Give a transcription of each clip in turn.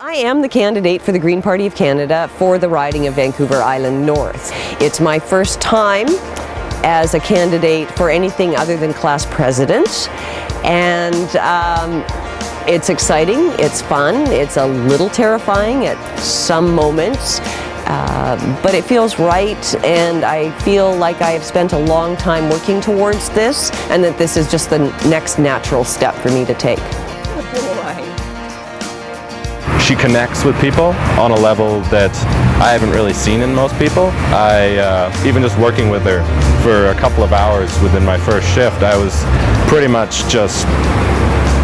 I am the candidate for the Green Party of Canada for the riding of Vancouver Island North. It's my first time as a candidate for anything other than class president, and it's exciting, it's fun, it's a little terrifying at some moments, but it feels right, and I feel like I have spent a long time working towards this, and that this is just the next natural step for me to take. She connects with people on a level that I haven't really seen in most people. Even just working with her for a couple of hours within my first shift, I was pretty much just,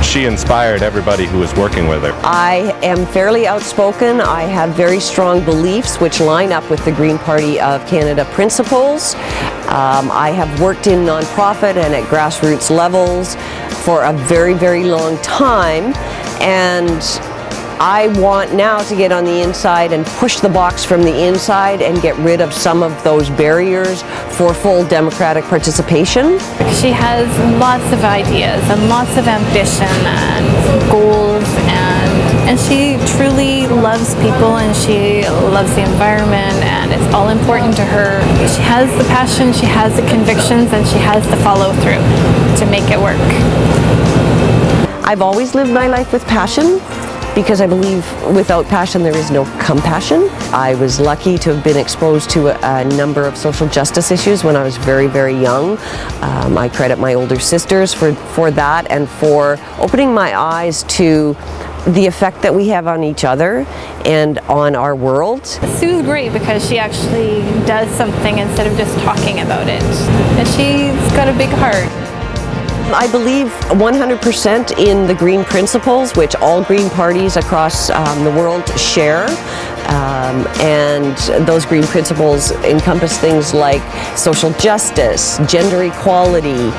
she inspired everybody who was working with her. I am fairly outspoken. I have very strong beliefs which line up with the Green Party of Canada principles. I have worked in nonprofit and at grassroots levels for a very, very long time, and I want now to get on the inside and push the box from the inside and get rid of some of those barriers for full democratic participation. She has lots of ideas and lots of ambition and goals, and she truly loves people, and she loves the environment, and it's all important to her. She has the passion, she has the convictions, and she has the follow through to make it work. I've always lived my life with passion, because I believe without passion there is no compassion. I was lucky to have been exposed to a number of social justice issues when I was very, very young. I credit my older sisters for that and for opening my eyes to the effect that we have on each other and on our world. Sue's great because she actually does something instead of just talking about it. And she's got a big heart. I believe 100% in the green principles, which all green parties across the world share. And those green principles encompass things like social justice, gender equality,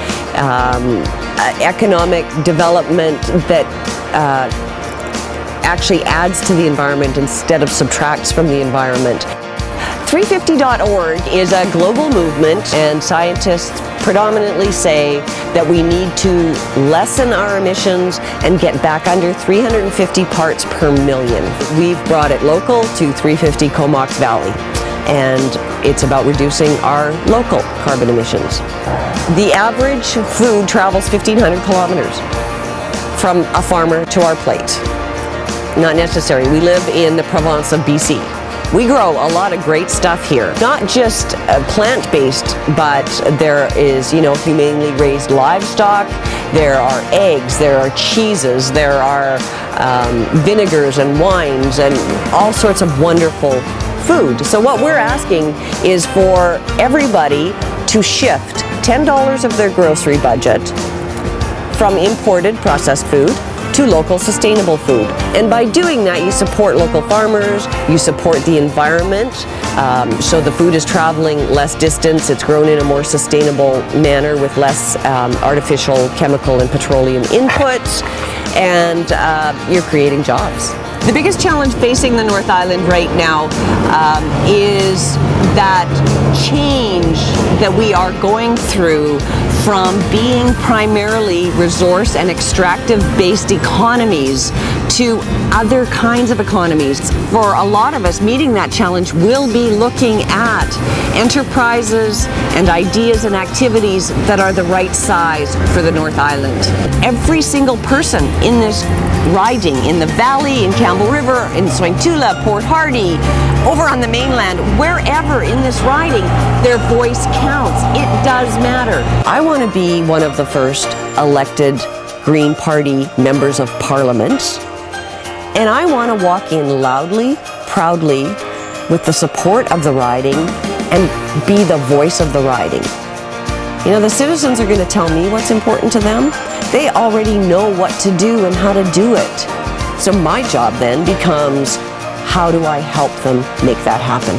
economic development that actually adds to the environment instead of subtracts from the environment. 350.org is a global movement, and scientists predominantly say that we need to lessen our emissions and get back under 350 parts per million. We've brought it local to 350 Comox Valley, and it's about reducing our local carbon emissions. The average food travels 1,500 kilometers from a farmer to our plate. Not necessary. We live in the province of BC. We grow a lot of great stuff here, not just plant-based, but there is, humanely raised livestock, there are eggs, there are cheeses, there are vinegars and wines and all sorts of wonderful food. So what we're asking is for everybody to shift $10 of their grocery budget from imported processed food to local sustainable food. And by doing that, you support local farmers, you support the environment, so the food is traveling less distance, it's grown in a more sustainable manner with less artificial chemical and petroleum inputs, and you're creating jobs. The biggest challenge facing the North Island right now is that change that we are going through from being primarily resource and extractive-based economies to other kinds of economies. For a lot of us, meeting that challenge will be looking at enterprises and ideas and activities that are the right size for the North Island. Every single person in this riding, in the valley, in Campbell River, in Swingtula, Port Hardy, over on the mainland, wherever in this riding, their voice counts. It does matter. I want to be one of the first elected Green Party members of Parliament, and I want to walk in loudly, proudly, with the support of the riding, and be the voice of the riding. The citizens are going to tell me what's important to them. They already know what to do and how to do it. So my job then becomes, how do I help them make that happen?